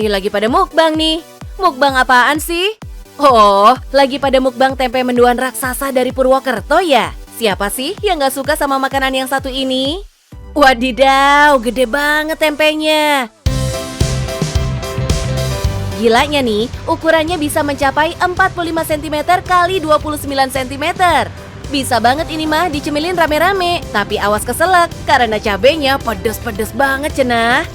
Wih, lagi pada mukbang nih. Mukbang apaan sih? Oh, lagi pada mukbang tempe mendoan raksasa dari Purwokerto ya? Siapa sih yang gak suka sama makanan yang satu ini? Wadidaw, gede banget tempenya. Gilanya nih, ukurannya bisa mencapai 45 cm kali 29 cm. Bisa banget ini mah dicemilin rame-rame, tapi awas keselak karena cabenya pedes-pedes banget cenah.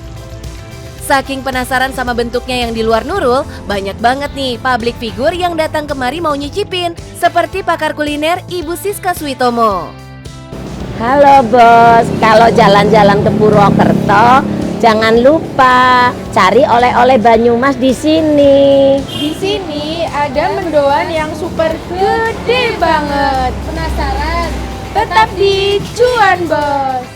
Saking penasaran sama bentuknya yang di luar Nurul, banyak banget nih public figure yang datang kemari mau nyicipin, seperti pakar kuliner Ibu Siska Switomo. Halo bos, kalau jalan-jalan ke Purwokerto, jangan lupa cari oleh-oleh Banyumas di sini. Di sini ada mendoan yang super gede banget. Penasaran? Tetap di Cuan Bos.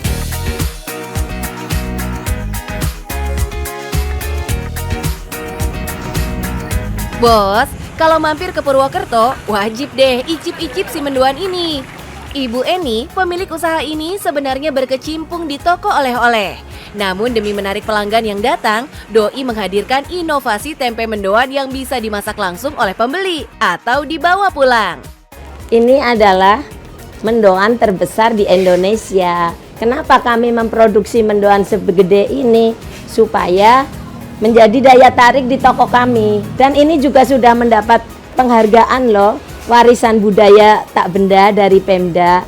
Bos, kalau mampir ke Purwokerto, wajib deh icip-icip si mendoan ini. Ibu Eni, pemilik usaha ini sebenarnya berkecimpung di toko oleh-oleh. Namun demi menarik pelanggan yang datang, Doi menghadirkan inovasi tempe mendoan yang bisa dimasak langsung oleh pembeli atau dibawa pulang. Ini adalah mendoan terbesar di Indonesia. Kenapa kami memproduksi mendoan segede ini? Supaya menjadi daya tarik di toko kami. Dan ini juga sudah mendapat penghargaan loh, warisan budaya tak benda dari Pemda.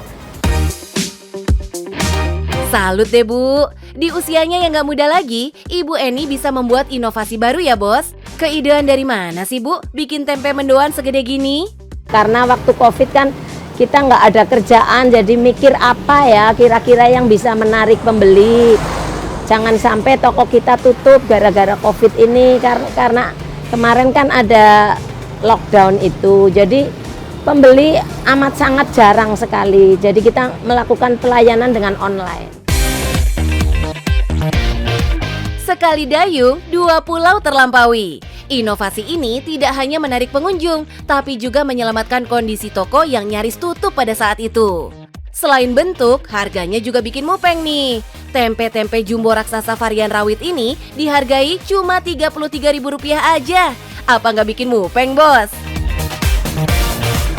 Salut deh Bu, di usianya yang gak muda lagi, Ibu Eni bisa membuat inovasi baru ya bos. Keidean dari mana sih Bu bikin tempe mendoan segede gini? Karena waktu Covid kan kita nggak ada kerjaan, jadi mikir apa ya kira-kira yang bisa menarik pembeli. Jangan sampai toko kita tutup gara-gara Covid ini, karena kemarin kan ada lockdown itu. Jadi pembeli amat sangat jarang sekali. Jadi kita melakukan pelayanan dengan online. Sekali dayung, dua pulau terlampaui. Inovasi ini tidak hanya menarik pengunjung, tapi juga menyelamatkan kondisi toko yang nyaris tutup pada saat itu. Selain bentuk, harganya juga bikin mupeng nih. Tempe-tempe jumbo raksasa varian rawit ini dihargai cuma Rp33.000 aja. Apa nggak bikin mupeng, bos?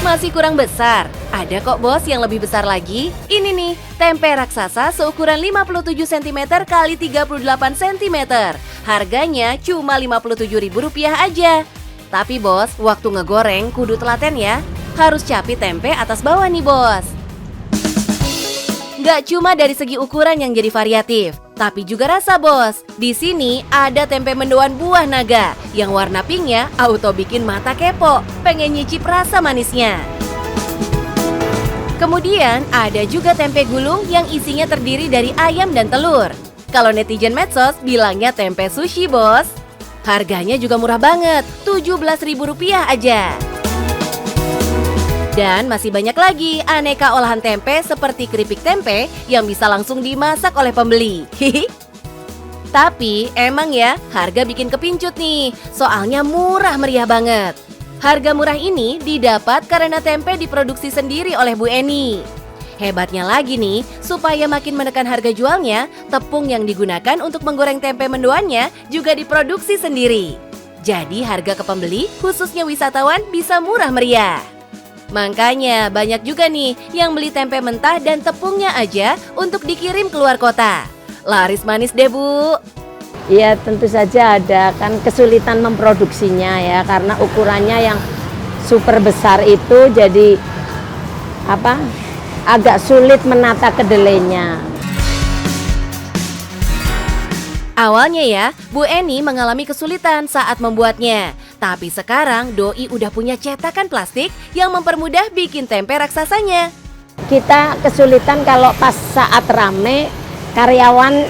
Masih kurang besar. Ada kok bos yang lebih besar lagi. Ini nih, tempe raksasa seukuran 57 cm kali 38 cm. Harganya cuma Rp57.000 aja. Tapi bos, waktu ngegoreng kudu telaten ya. Harus capi tempe atas bawah nih bos. Gak cuma dari segi ukuran yang jadi variatif, tapi juga rasa bos. Di sini ada tempe mendoan buah naga yang warna pinknya auto bikin mata kepo, pengen nyicip rasa manisnya. Kemudian ada juga tempe gulung yang isinya terdiri dari ayam dan telur. Kalau netizen medsos bilangnya tempe sushi bos. Harganya juga murah banget, Rp17.000 aja. Dan masih banyak lagi aneka olahan tempe seperti keripik tempe yang bisa langsung dimasak oleh pembeli. Tapi emang ya, harga bikin kepincut nih, soalnya murah meriah banget. Harga murah ini didapat karena tempe diproduksi sendiri oleh Bu Eni. Hebatnya lagi nih, supaya makin menekan harga jualnya, tepung yang digunakan untuk menggoreng tempe mendoannya juga diproduksi sendiri. Jadi harga ke pembeli, khususnya wisatawan, bisa murah meriah. Makanya banyak juga nih yang beli tempe mentah dan tepungnya aja untuk dikirim keluar kota. Laris manis deh Bu. Ya tentu saja ada kan kesulitan memproduksinya ya, karena ukurannya yang super besar itu jadi agak sulit menata kedelainya. Awalnya ya, Bu Eni mengalami kesulitan saat membuatnya. Tapi sekarang Doi udah punya cetakan plastik yang mempermudah bikin tempe raksasanya. Kita kesulitan kalau pas saat rame, karyawan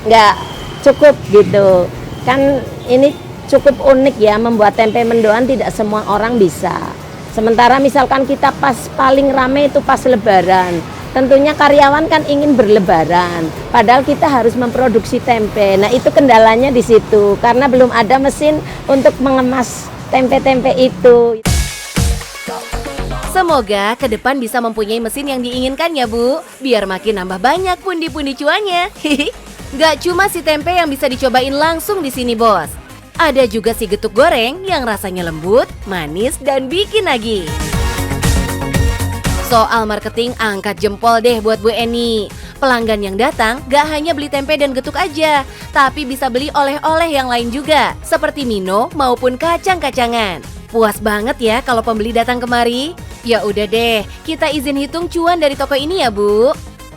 nggak cukup gitu. Kan ini cukup unik ya, membuat tempe mendoan tidak semua orang bisa. Sementara misalkan kita pas paling rame itu pas lebaran. Tentunya karyawan kan ingin berlebaran, padahal kita harus memproduksi tempe. Nah itu kendalanya di situ, karena belum ada mesin untuk mengemas tempe-tempe itu. Semoga ke depan bisa mempunyai mesin yang diinginkan ya Bu, biar makin nambah banyak pundi-pundi cuannya. Gak cuma si tempe yang bisa dicobain langsung di sini bos. Ada juga si getuk goreng yang rasanya lembut, manis, dan bikin nagih. Soal marketing angkat jempol deh buat Bu Eni. Pelanggan yang datang gak hanya beli tempe dan getuk aja, tapi bisa beli oleh-oleh yang lain juga, seperti Mino maupun kacang-kacangan. Puas banget ya kalau pembeli datang kemari. Ya udah deh, kita izin hitung cuan dari toko ini ya Bu.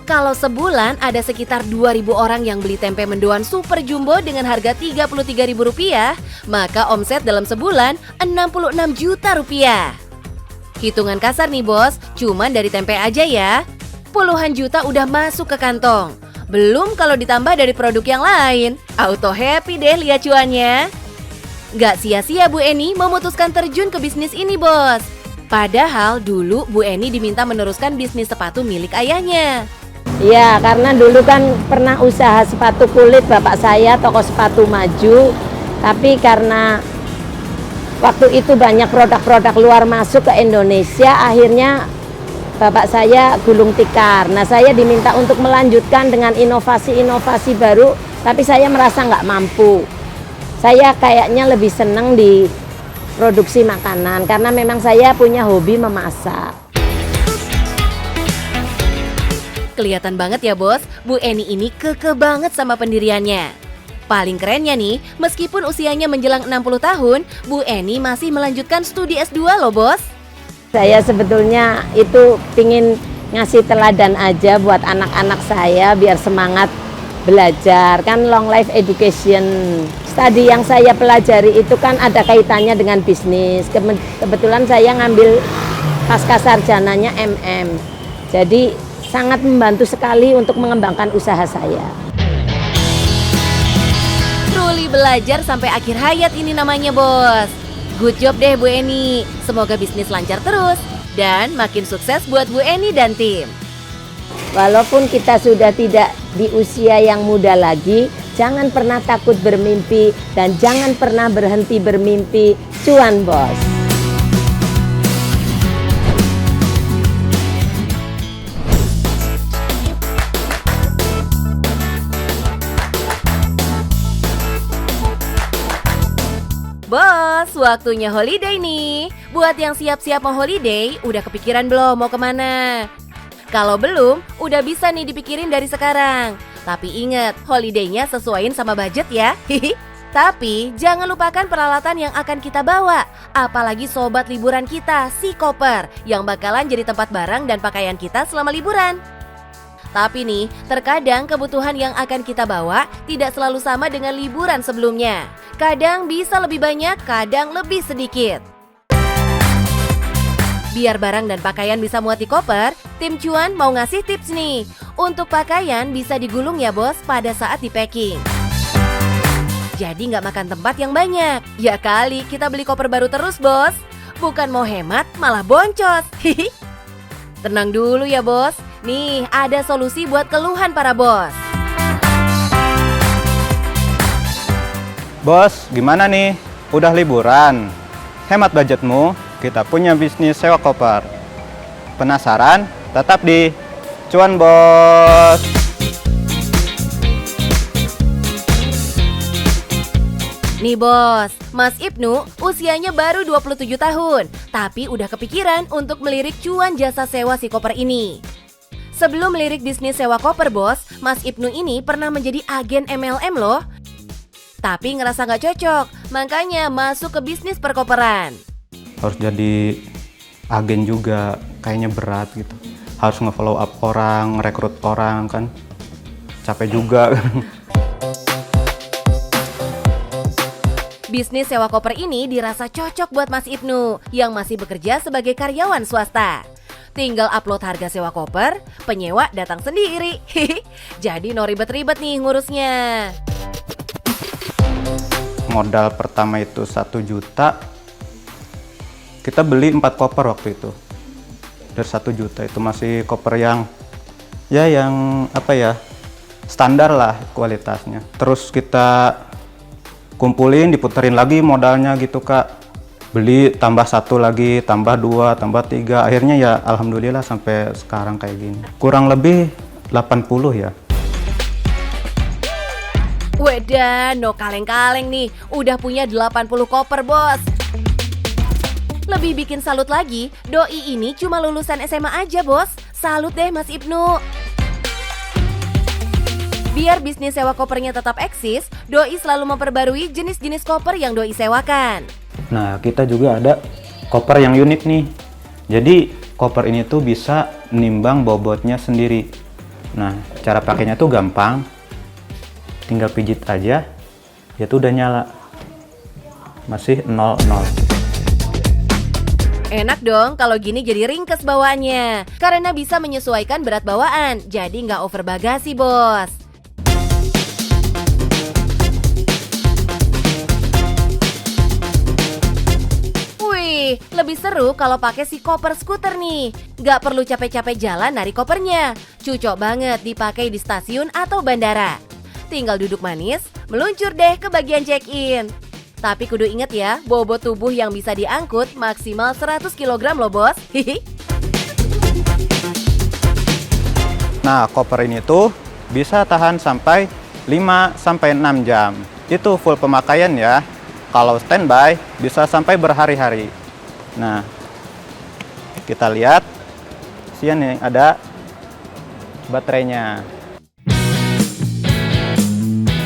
Kalau sebulan ada sekitar 2.000 orang yang beli tempe mendoan super jumbo dengan harga Rp33.000, maka omset dalam sebulan 66 juta rupiah. Hitungan kasar nih bos, cuman dari tempe aja ya. Puluhan juta udah masuk ke kantong. Belum kalau ditambah dari produk yang lain. Auto happy deh lihat cuannya. Gak sia-sia Bu Eni memutuskan terjun ke bisnis ini bos. Padahal dulu Bu Eni diminta meneruskan bisnis sepatu milik ayahnya. Ya, karena dulu kan pernah usaha sepatu kulit bapak saya, toko sepatu maju. Tapi karena waktu itu banyak produk-produk luar masuk ke Indonesia, akhirnya bapak saya gulung tikar. Nah, saya diminta untuk melanjutkan dengan inovasi-inovasi baru, tapi saya merasa nggak mampu. Saya kayaknya lebih senang di produksi makanan, karena memang saya punya hobi memasak. Kelihatan banget ya bos, Bu Eni ini kekeh banget sama pendiriannya. Paling kerennya nih, meskipun usianya menjelang 60 tahun, Bu Eni masih melanjutkan studi S2 loh bos. Saya sebetulnya itu pingin ngasih teladan aja buat anak-anak saya biar semangat belajar. Kan long life education. Studi yang saya pelajari itu kan ada kaitannya dengan bisnis. Kebetulan saya ngambil pasca sarjananya MM. Jadi sangat membantu sekali untuk mengembangkan usaha saya. Truly belajar sampai akhir hayat ini namanya bos. Good job deh Bu Eni. Semoga bisnis lancar terus dan makin sukses buat Bu Eni dan tim. Walaupun kita sudah tidak di usia yang muda lagi, jangan pernah takut bermimpi dan jangan pernah berhenti bermimpi. Cuan bos. Bos, waktunya holiday nih. Buat yang siap-siap mau holiday, udah kepikiran belum mau kemana? Kalau belum, udah bisa nih dipikirin dari sekarang. Tapi ingat, holidaynya sesuaiin sama budget ya. Tapi jangan lupakan peralatan yang akan kita bawa. Apalagi sobat liburan kita, si koper, yang bakalan jadi tempat barang dan pakaian kita selama liburan. Tapi nih, terkadang kebutuhan yang akan kita bawa tidak selalu sama dengan liburan sebelumnya. Kadang bisa lebih banyak, kadang lebih sedikit. Biar barang dan pakaian bisa muat di koper, tim cuan mau ngasih tips nih. Untuk pakaian bisa digulung ya bos pada saat di packing. Jadi nggak makan tempat yang banyak. Ya kali kita beli koper baru terus bos. Bukan mau hemat, malah boncos. Tenang dulu ya bos. Nih, ada solusi buat keluhan para bos. Bos, gimana nih? Udah liburan? Hemat budgetmu, kita punya bisnis sewa koper. Penasaran? Tetap di Cuan Bos. Nih bos, Mas Ibnu usianya baru 27 tahun, tapi udah kepikiran untuk melirik cuan jasa sewa si koper ini. Sebelum melirik bisnis sewa koper bos, Mas Ibnu ini pernah menjadi agen MLM loh. Tapi ngerasa nggak cocok, makanya masuk ke bisnis perkoperan. Harus jadi agen juga, kayaknya berat gitu. Harus nge-follow up orang, rekrut orang kan. Capek juga. Bisnis sewa koper ini dirasa cocok buat Mas Ibnu yang masih bekerja sebagai karyawan swasta. Tinggal upload harga sewa koper, penyewa datang sendiri. Jadi no ribet-ribet nih ngurusnya. Modal pertama itu 1 juta. Kita beli 4 koper waktu itu. Dari 1 juta itu masih koper yang standar lah kualitasnya. Terus kita kumpulin, diputerin lagi modalnya gitu Kak. Beli tambah 1 lagi, tambah 2, tambah 3. Akhirnya ya alhamdulillah sampai sekarang kayak gini. Kurang lebih 80 ya. Wedan, no kaleng-kaleng nih, udah punya 80 koper bos. Lebih bikin salut lagi, Doi ini cuma lulusan SMA aja bos. Salut deh Mas Ibnu. Biar bisnis sewa kopernya tetap eksis, Doi selalu memperbarui jenis-jenis koper yang Doi sewakan. Nah, kita juga ada koper yang unik nih. Jadi, koper ini tuh bisa nimbang bobotnya sendiri. Nah, cara pakainya tuh gampang. Tinggal pijit aja, ya tuh udah nyala. Masih 00. Enak dong kalau gini jadi ringkes bawaannya. Karena bisa menyesuaikan berat bawaan, jadi nggak over bagasi bos. Wih, lebih seru kalau pakai si koper skuter nih. Nggak perlu capek-capek jalan narik kopernya. Cocok banget dipakai di stasiun atau bandara. Tinggal duduk manis, meluncur deh ke bagian check-in. Tapi kudu inget ya, bobot tubuh yang bisa diangkut maksimal 100 kg loh bos. Nah, koper ini tuh bisa tahan sampai 5-6 jam. Itu full pemakaian ya. Kalau standby bisa sampai berhari-hari. Nah, kita lihat. Sian nih ada baterainya.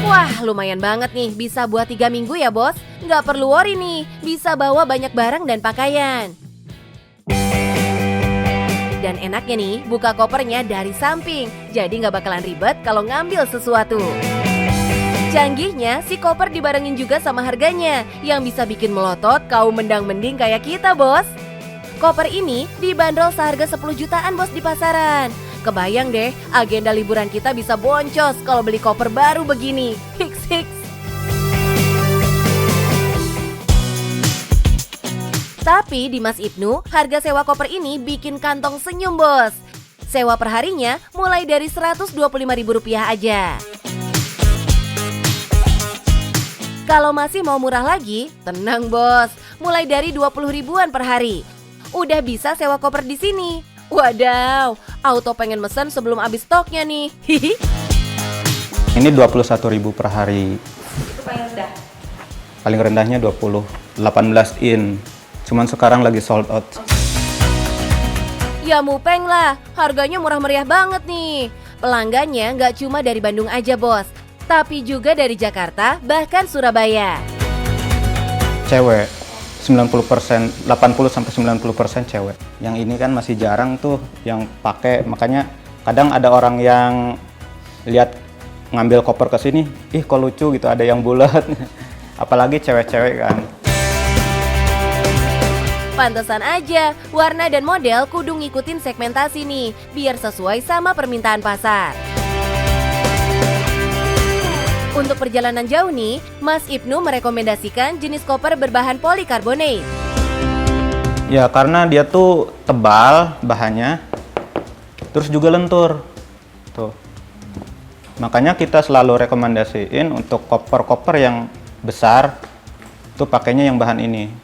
Wah, lumayan banget nih, bisa buat 3 minggu ya bos. Nggak perlu worry nih, bisa bawa banyak barang dan pakaian. Dan enaknya nih, buka kopernya dari samping, jadi nggak bakalan ribet kalau ngambil sesuatu. Canggihnya, si koper dibarengin juga sama harganya, yang bisa bikin melotot kaum mendang-mending kayak kita bos. Koper ini dibanderol seharga 10 jutaan bos di pasaran. Kebayang deh, agenda liburan kita bisa boncos kalau beli koper baru begini. Hiks. Tapi di Mas Ibnu, harga sewa koper ini bikin kantong senyum bos. Sewa perharinya mulai dari Rp125.000 aja. Kalau masih mau murah lagi, tenang bos, mulai dari 20 ribuan per hari. Udah bisa sewa koper di sini. Wadaw, auto pengen mesen sebelum habis stoknya nih. Hihi. Ini 21.000 per hari. Itu paling rendah. Paling rendahnya 20, 18 in. Cuman sekarang lagi sold out. Ya mupeng lah, harganya murah meriah banget nih. Pelanggannya nggak cuma dari Bandung aja bos, tapi juga dari Jakarta, bahkan Surabaya. Cewek, 90%, 80-90% cewek. Yang ini kan masih jarang tuh yang pakai, makanya kadang ada orang yang lihat ngambil koper ke sini, ih kok lucu gitu, ada yang bulat. Apalagi cewek-cewek kan. Pantesan aja, warna dan model kudu ngikutin segmentasi nih, biar sesuai sama permintaan pasar. Untuk perjalanan jauh nih, Mas Ibnu merekomendasikan jenis koper berbahan polikarbonat. Ya karena dia tuh tebal bahannya, terus juga lentur. Tuh. Makanya kita selalu rekomendasiin untuk koper-koper yang besar, tuh pakainya yang bahan ini.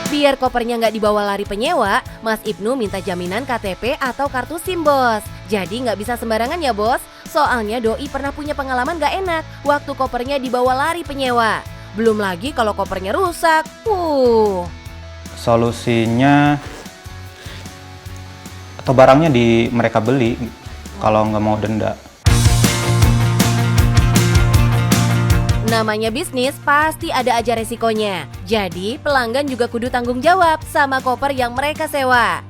Biar kopernya nggak dibawa lari penyewa, Mas Ibnu minta jaminan KTP atau kartu SIM bos. Jadi nggak bisa sembarangan ya bos. Soalnya Doi pernah punya pengalaman nggak enak waktu kopernya dibawa lari penyewa. Belum lagi kalau kopernya rusak. Solusinya atau barangnya mereka beli kalau nggak mau denda. Namanya bisnis pasti ada aja resikonya. Jadi pelanggan juga kudu tanggung jawab sama koper yang mereka sewa.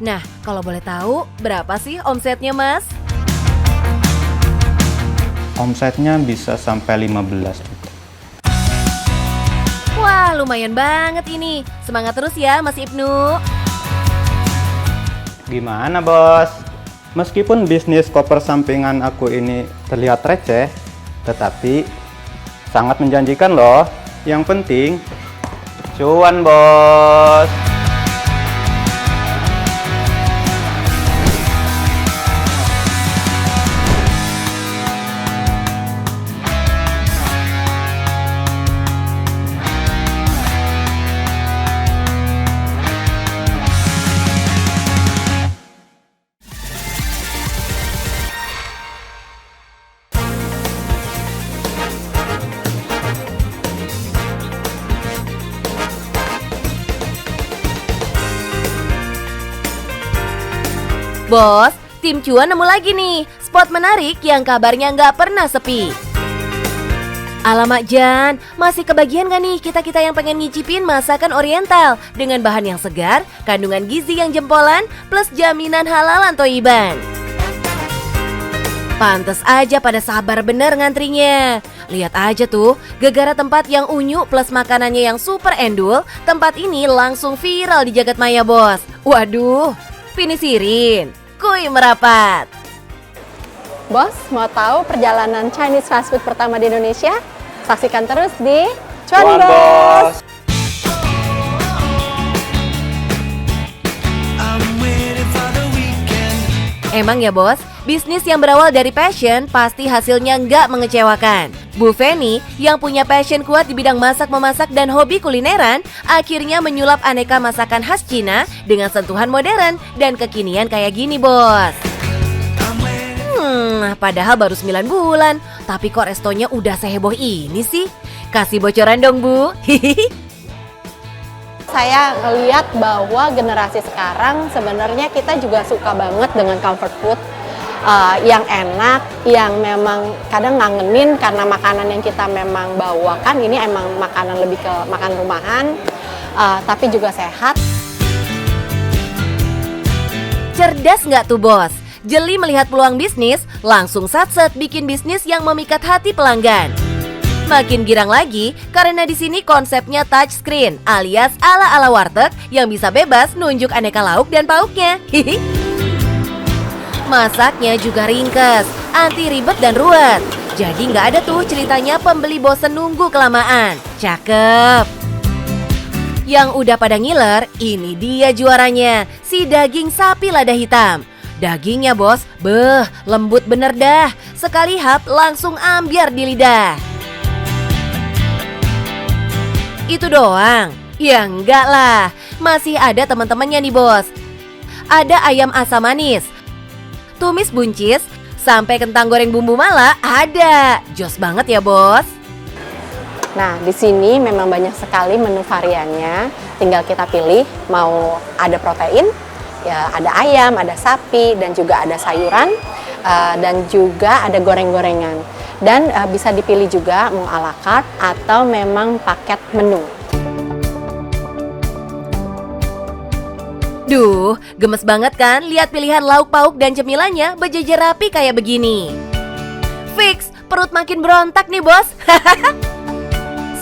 Nah, kalau boleh tahu berapa sih omsetnya mas? Omsetnya bisa sampai 15 juta. Wah, lumayan banget ini. Semangat terus ya Mas Ibnu. Gimana bos? Meskipun bisnis koper sampingan aku ini terlihat receh, tetapi sangat menjanjikan loh. Yang penting, cuan bos. Bos, tim cuan nemu lagi nih spot menarik yang kabarnya nggak pernah sepi. Alamak Jan, masih kebagian gak nih kita-kita yang pengen ngicipin masakan oriental dengan bahan yang segar, kandungan gizi yang jempolan, plus jaminan halalan toiban. Pantes aja pada sabar bener ngantrinya. Lihat aja tuh, gegara tempat yang unyu plus makanannya yang super endul, tempat ini langsung viral di jagat maya bos. Waduh, pinisirin, kuy merapat. Bos, mau tahu perjalanan Chinese fast food pertama di Indonesia? Saksikan terus di Cuan Bos. Emang ya bos, bisnis yang berawal dari passion pasti hasilnya nggak mengecewakan. Bu Feni yang punya passion kuat di bidang masak-memasak dan hobi kulineran, akhirnya menyulap aneka masakan khas Cina dengan sentuhan modern dan kekinian kayak gini bos. Padahal baru 9 bulan, tapi kok restonya udah seheboh ini sih? Kasih bocoran dong Bu. Saya ngeliat bahwa generasi sekarang sebenarnya kita juga suka banget dengan comfort food yang enak, yang memang kadang ngangenin karena makanan yang kita memang bawakan ini emang makanan lebih ke makan rumahan, tapi juga sehat. Cerdas nggak tuh bos? Jeli melihat peluang bisnis, langsung satset bikin bisnis yang memikat hati pelanggan. Makin girang lagi karena di sini konsepnya touchscreen alias ala-ala warteg yang bisa bebas nunjuk aneka lauk dan pauknya. Masaknya juga ringkes, anti ribet dan ruwet. Jadi nggak ada tuh ceritanya pembeli bosen nunggu kelamaan. Cakep. Yang udah pada ngiler, ini dia juaranya, si daging sapi lada hitam. Dagingnya bos, lembut bener dah. Sekali hap langsung ambiar di lidah. Itu doang? Ya enggak lah, masih ada teman-temannya nih bos. Ada ayam asam manis, tumis buncis, sampai kentang goreng bumbu mala ada. Jos banget ya bos. Nah, di sini memang banyak sekali menu variannya. Tinggal kita pilih mau ada protein, ya ada ayam, ada sapi, dan juga ada sayuran, dan juga ada goreng-gorengan. Dan bisa dipilih juga mau a la carte atau memang paket menu. Duh, gemes banget kan lihat pilihan lauk pauk dan cemilannya berjejer rapi kayak begini. Fix, perut makin berontak nih bos.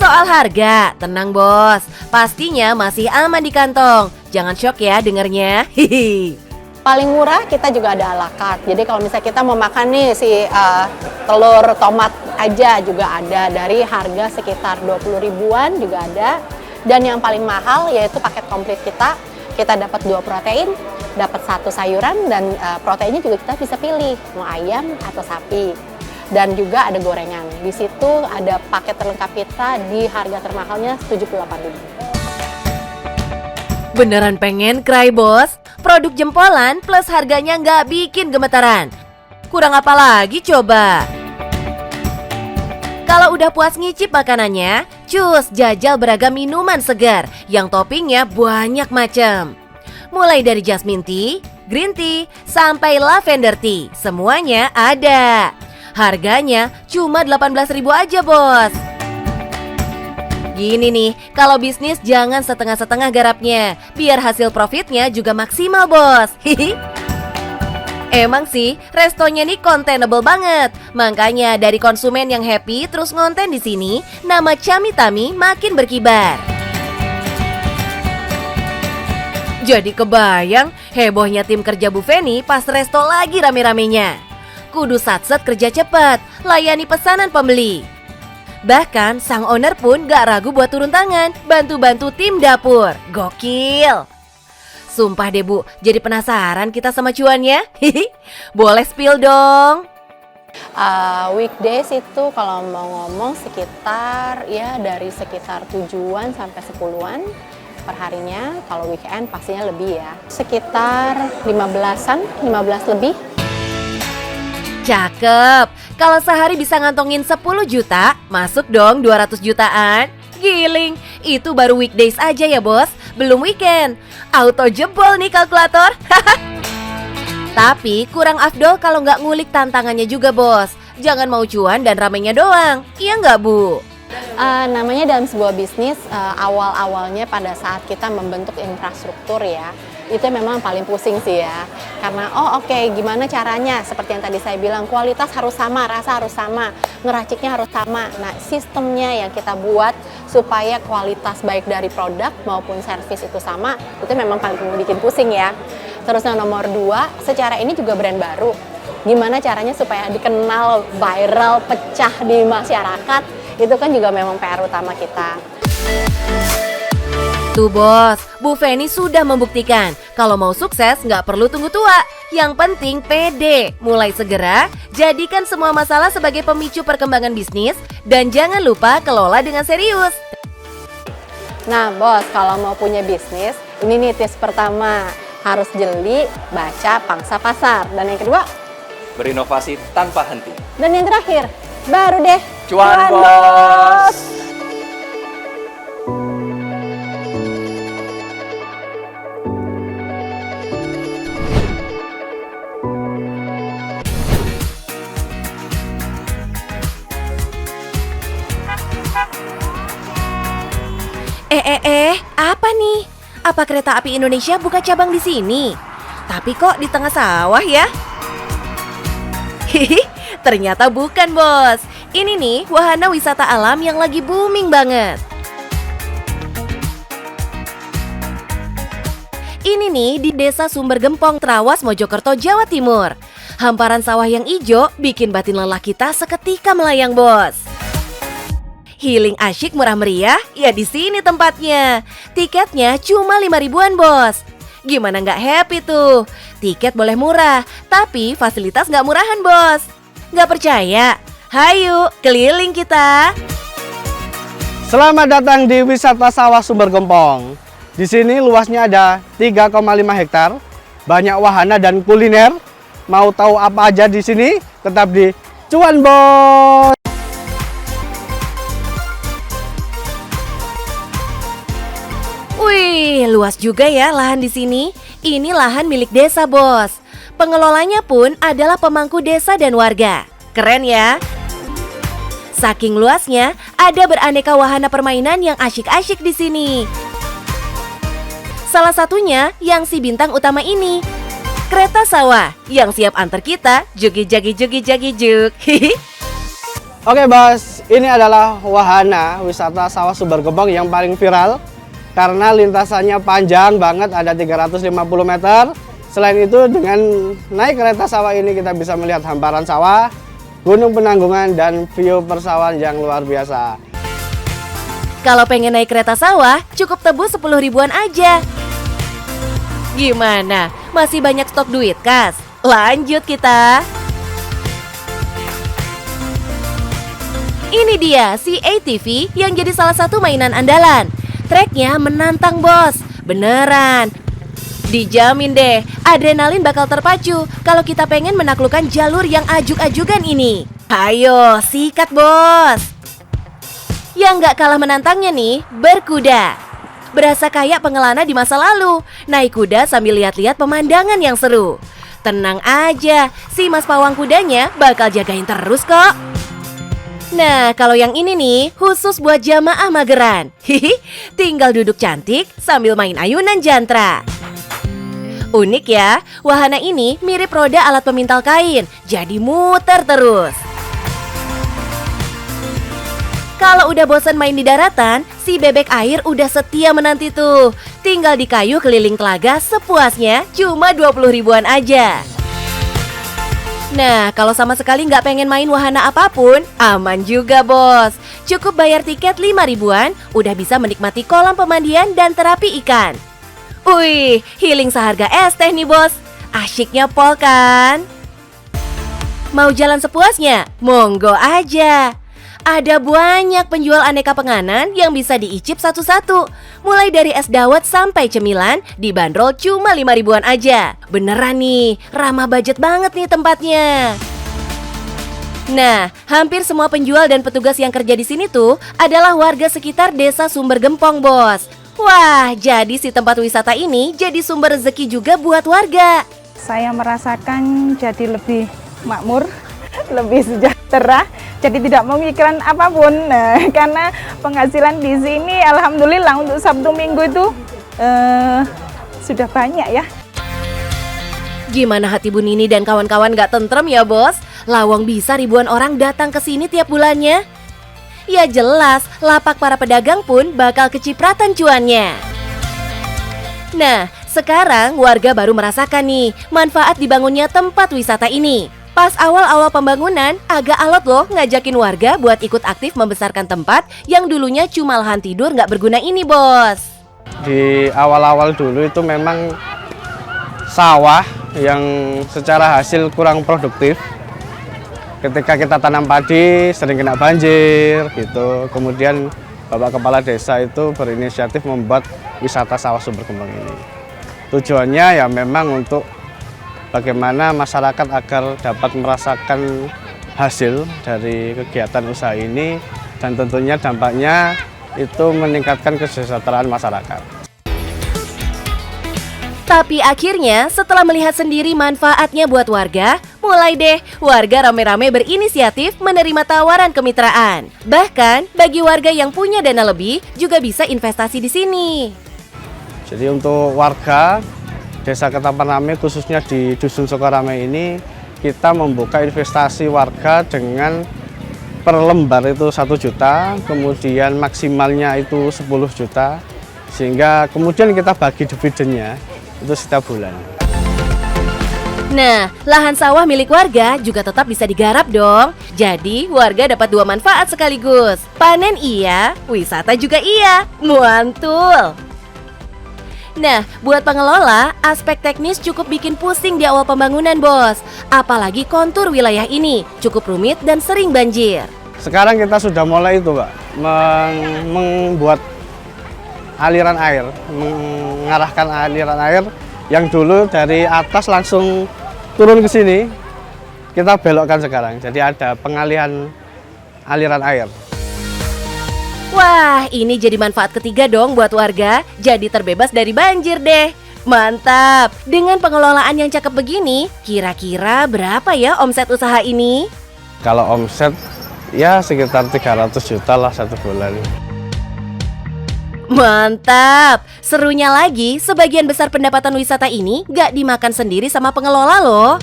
Soal harga, tenang bos, pastinya masih aman di kantong. Jangan shock ya dengernya. Paling murah kita juga ada a la carte. Jadi kalau misalnya kita mau makan nih si telur tomat aja juga ada, dari harga sekitar 20 ribuan juga ada. Dan yang paling mahal yaitu paket komplit kita dapat 2 protein, dapat 1 sayuran, dan proteinnya juga kita bisa pilih mau ayam atau sapi. Dan juga ada gorengan. Di situ ada paket terlengkap kita di harga termahalnya 78.000. Beneran pengen cry bos? Produk jempolan plus harganya nggak bikin gemetaran. Kurang apa lagi coba? Kalau udah puas ngicip makanannya, cus jajal beragam minuman segar yang toppingnya banyak macam. Mulai dari jasmine tea, green tea, sampai lavender tea, semuanya ada. Harganya cuma 18.000 aja bos. Gini nih, kalau bisnis jangan setengah-setengah garapnya, biar hasil profitnya juga maksimal bos. Emang sih, restonya nih kontenable banget. Makanya dari konsumen yang happy terus ngonten di sini, nama Camitami makin berkibar. Jadi kebayang hebohnya tim kerja Bu Feni pas resto lagi rame-ramenya. Kudu satset kerja cepat, layani pesanan pembeli. Bahkan sang owner pun gak ragu buat turun tangan, bantu-bantu tim dapur. Gokil. Sumpah deh Bu, jadi penasaran kita sama cuannya. Boleh spill dong. Weekdays itu kalau mau ngomong sekitar ya dari sekitar 7-an sampai 10-an per harinya. Kalau weekend pastinya lebih ya. Sekitar 15-an, 15 lebih. Cakep. Kalau sehari bisa ngantongin 10 juta, masuk dong 200 jutaan. Giling, itu baru weekdays aja ya bos, belum weekend. Auto jebol nih kalkulator. Tapi kurang afdol kalau nggak ngulik tantangannya juga, Bos. Jangan mau cuan dan ramainya doang, iya nggak, Bu? Namanya dalam sebuah bisnis, awal-awalnya pada saat kita membentuk infrastruktur ya, itu memang paling pusing sih ya. Karena gimana caranya? Seperti yang tadi saya bilang, kualitas harus sama, rasa harus sama, ngeraciknya harus sama. Nah, sistemnya yang kita buat supaya kualitas baik dari produk maupun servis itu sama, itu memang paling bikin pusing ya. Terus yang nomor 2, secara ini juga brand baru. Gimana caranya supaya dikenal, viral, pecah di masyarakat? Itu kan juga memang PR utama kita. Tuh bos, Bu Feni sudah membuktikan kalau mau sukses nggak perlu tunggu tua. Yang penting pede, mulai segera, jadikan semua masalah sebagai pemicu perkembangan bisnis dan jangan lupa kelola dengan serius. Nah bos, kalau mau punya bisnis, ini nih tips pertama, harus jeli, baca pangsa pasar. Dan yang kedua, berinovasi tanpa henti. dan yang terakhir, baru deh Cuan Bos! Apa nih? Apa Kereta Api Indonesia buka cabang di sini? Tapi kok di tengah sawah ya? Hihi, ternyata bukan bos. Ini nih wahana wisata alam yang lagi booming banget. Ini nih di Desa Sumber Gempong, Trawas, Mojokerto, Jawa Timur. Hamparan sawah yang ijo bikin batin lelah kita seketika melayang bos. Healing asyik murah meriah, ya di sini tempatnya. Tiketnya cuma 5 ribuan bos. Gimana nggak happy tuh? Tiket boleh murah, tapi fasilitas nggak murahan bos. Nggak percaya? Hayu, keliling kita. Selamat datang di Wisata Sawah Sumber Gempong. Di sini luasnya ada 3,5 hektar, banyak wahana dan kuliner. Mau tahu apa aja di sini? Tetap di Cuan Bos. Wih, luas juga ya lahan di sini. Ini lahan milik desa, bos. Pengelolanya pun adalah pemangku desa dan warga. Keren ya? Saking luasnya, ada beraneka wahana permainan yang asyik-asyik di sini. Salah satunya yang si bintang utama ini. Kereta sawah yang siap antar kita jugi-jagi-jugi-jagi-juk. Oke bos, ini adalah wahana wisata Sawah Sumber Gempong yang paling viral. Karena lintasannya panjang banget, ada 350 meter. Selain itu, dengan naik kereta sawah ini kita bisa melihat hamparan sawah, gunung penanggungan, dan view persawahan yang luar biasa. Kalau pengen naik kereta sawah, cukup tebus 10 ribuan aja. Gimana? Masih banyak stok duit, Kas? Lanjut kita. Ini dia si ATV yang jadi salah satu mainan andalan. Treknya menantang bos, beneran. Dijamin deh, adrenalin bakal terpacu kalau kita pengen menaklukkan jalur yang ajuk-ajukan ini. Ayo, sikat bos. Yang gak kalah menantangnya nih, berkuda. Berasa kayak pengelana di masa lalu, naik kuda sambil lihat-lihat pemandangan yang seru. Tenang aja, si mas pawang kudanya bakal jagain terus kok. Nah, kalau yang ini nih, khusus buat jamaah mageran. Hihi, tinggal duduk cantik sambil main ayunan jantra. Unik ya, wahana ini mirip roda alat pemintal kain, jadi muter terus. Kalau udah bosan main di daratan, si bebek air udah setia menanti tuh. Tinggal di kayu keliling telaga sepuasnya, cuma 20 ribuan aja. Nah, kalau sama sekali nggak pengen main wahana apapun, aman juga bos. Cukup bayar tiket 5 ribuan, udah bisa menikmati kolam pemandian dan terapi ikan. Wih, healing seharga es teh nih bos. Asyiknya pol kan? Mau jalan sepuasnya? Monggo aja. Ada banyak penjual aneka penganan yang bisa diicip satu-satu. Mulai dari es dawet sampai cemilan, dibanderol cuma 5 ribuan aja. Beneran nih, ramah budget banget nih tempatnya. Nah, hampir semua penjual dan petugas yang kerja di sini tuh adalah warga sekitar Desa Sumber Gempong, bos. Wah, jadi si tempat wisata ini jadi sumber rezeki juga buat warga. saya merasakan jadi lebih makmur, lebih sejahtera, jadi tidak memikirkan apapun. Nah, karena penghasilan di sini alhamdulillah untuk Sabtu Minggu itu sudah banyak ya. Gimana hati Bu Nini dan kawan-kawan gak tentrem ya bos? Lawang bisa ribuan orang datang ke sini tiap bulannya. Ya jelas, lapak para pedagang pun bakal kecipratan cuannya. Nah, sekarang warga baru merasakan nih manfaat dibangunnya tempat wisata ini. Pas awal-awal pembangunan, agak alot loh ngajakin warga buat ikut aktif membesarkan tempat yang dulunya cuma lahan tidur gak berguna ini bos. Di awal-awal dulu itu memang sawah yang secara hasil kurang produktif. Ketika kita tanam padi sering kena banjir gitu. Kemudian Bapak Kepala Desa itu berinisiatif membuat wisata sawah sumber kembang ini. Tujuannya ya memang untuk bagaimana masyarakat agar dapat merasakan hasil dari kegiatan usaha ini, dan tentunya dampaknya itu meningkatkan kesejahteraan masyarakat. Tapi akhirnya setelah melihat sendiri manfaatnya buat warga, mulai deh warga rame-rame berinisiatif menerima tawaran kemitraan. Bahkan bagi warga yang punya dana lebih juga bisa investasi di sini. Jadi untuk warga Desa Ketapang Rame khususnya di Dusun Sukarame ini, kita membuka investasi warga dengan per lembar itu 1 juta, kemudian maksimalnya itu 10 juta, sehingga kemudian kita bagi dividennya itu setiap bulan. Nah, lahan sawah milik warga juga tetap bisa digarap dong. Jadi, warga dapat 2 manfaat sekaligus. Panen iya, wisata juga iya. Mantul! Nah, buat pengelola, aspek teknis cukup bikin pusing di awal pembangunan, bos. Apalagi kontur wilayah ini cukup rumit dan sering banjir. Sekarang kita sudah mulai itu, Pak, membuat aliran air, mengarahkan aliran air yang dulu dari atas langsung turun ke sini, kita belokkan sekarang. Jadi ada pengalihan aliran air. Wah, ini jadi manfaat ketiga dong buat warga, jadi terbebas dari banjir deh. Mantap, dengan pengelolaan yang cakep begini, kira-kira berapa ya omset usaha ini? Kalau omset ya sekitar 300 juta lah 1 bulan. Mantap, serunya lagi sebagian besar pendapatan wisata ini gak dimakan sendiri sama pengelola loh.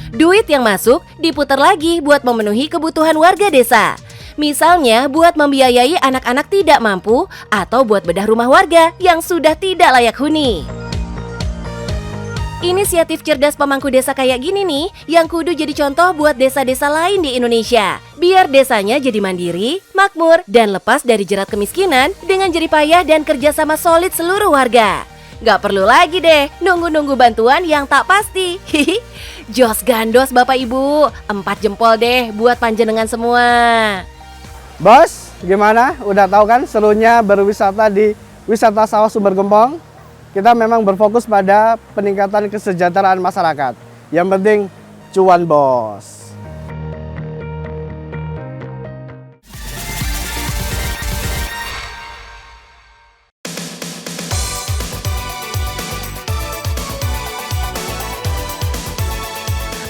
Duit yang masuk diputar lagi buat memenuhi kebutuhan warga desa. Misalnya buat membiayai anak-anak tidak mampu atau buat bedah rumah warga yang sudah tidak layak huni. Inisiatif cerdas pemangku desa kayak gini nih yang kudu jadi contoh buat desa-desa lain di Indonesia. Biar desanya jadi mandiri, makmur, dan lepas dari jerat kemiskinan dengan jerih payah dan kerjasama solid seluruh warga. Gak perlu lagi deh nunggu-nunggu bantuan yang tak pasti. Jos gandos Bapak Ibu, 4 jempol deh buat panjenengan semua. Bos, gimana? Udah tahu kan serunya berwisata di Wisata Sawah Sumber Gempong? Kita memang berfokus pada peningkatan kesejahteraan masyarakat. Yang penting cuan, bos.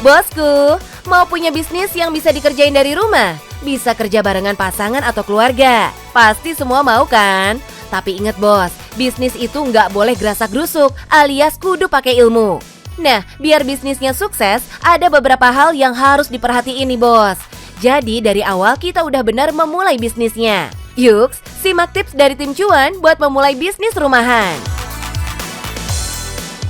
Bosku, mau punya bisnis yang bisa dikerjain dari rumah? Bisa kerja barengan pasangan atau keluarga? Pasti semua mau kan? Tapi ingat bos, bisnis itu nggak boleh gerasak-gerusuk alias kudu pakai ilmu. Nah, biar bisnisnya sukses, ada beberapa hal yang harus diperhatiin nih bos. Jadi dari awal kita udah benar memulai bisnisnya. Yuks, simak tips dari tim cuan buat memulai bisnis rumahan.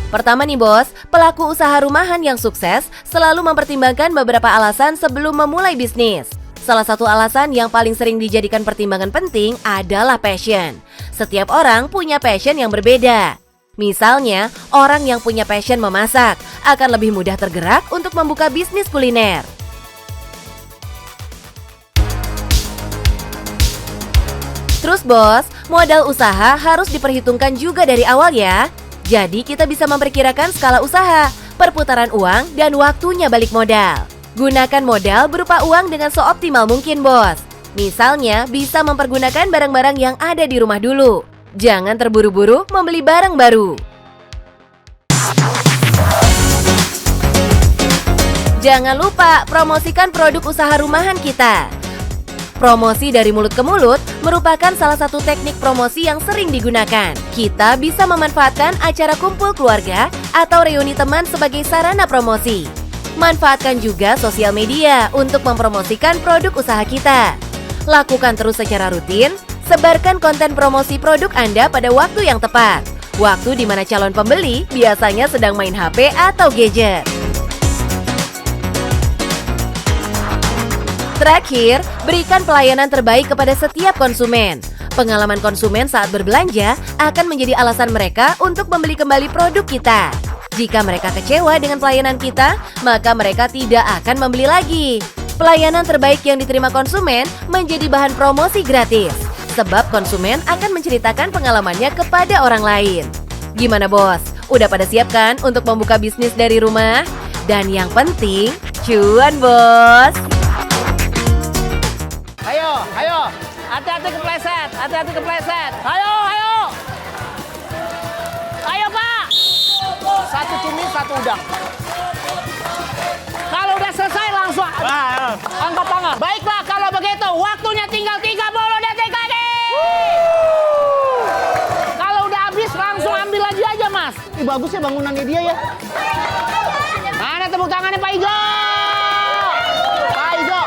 Pertama nih bos, pelaku usaha rumahan yang sukses selalu mempertimbangkan beberapa alasan sebelum memulai bisnis. Salah satu alasan yang paling sering dijadikan pertimbangan penting adalah passion. Setiap orang punya passion yang berbeda. Misalnya, orang yang punya passion memasak akan lebih mudah tergerak untuk membuka bisnis kuliner. Terus bos, modal usaha harus diperhitungkan juga dari awal ya. Jadi kita bisa memperkirakan skala usaha, perputaran uang, dan waktunya balik modal. Gunakan modal berupa uang dengan seoptimal mungkin bos. Misalnya bisa mempergunakan barang-barang yang ada di rumah dulu. Jangan terburu-buru membeli barang baru. Jangan lupa promosikan produk usaha rumahan kita. Promosi dari mulut ke mulut merupakan salah satu teknik promosi yang sering digunakan. Kita bisa memanfaatkan acara kumpul keluarga atau reuni teman sebagai sarana promosi. Manfaatkan juga sosial media untuk mempromosikan produk usaha kita. Lakukan terus secara rutin, sebarkan konten promosi produk Anda pada waktu yang tepat. Waktu di mana calon pembeli biasanya sedang main HP atau gadget. Terakhir, berikan pelayanan terbaik kepada setiap konsumen. Pengalaman konsumen saat berbelanja akan menjadi alasan mereka untuk membeli kembali produk kita. Jika mereka kecewa dengan pelayanan kita, maka mereka tidak akan membeli lagi. Pelayanan terbaik yang diterima konsumen menjadi bahan promosi gratis, sebab konsumen akan menceritakan pengalamannya kepada orang lain. Gimana bos? Udah pada siap kan untuk membuka bisnis dari rumah? Dan yang penting, cuan bos! Ayo, hati-hati kepleset, Ayo, Pak. Satu cumi, satu udang. Kalau udah selesai langsung angkat tangan. Baiklah, kalau begitu waktunya tinggal 30 detik lagi. Kalau udah habis langsung ambil aja Mas. Bagus ya bangunannya dia ya. Mana tepuk tangannya Pak Ijo? Pak Ijo.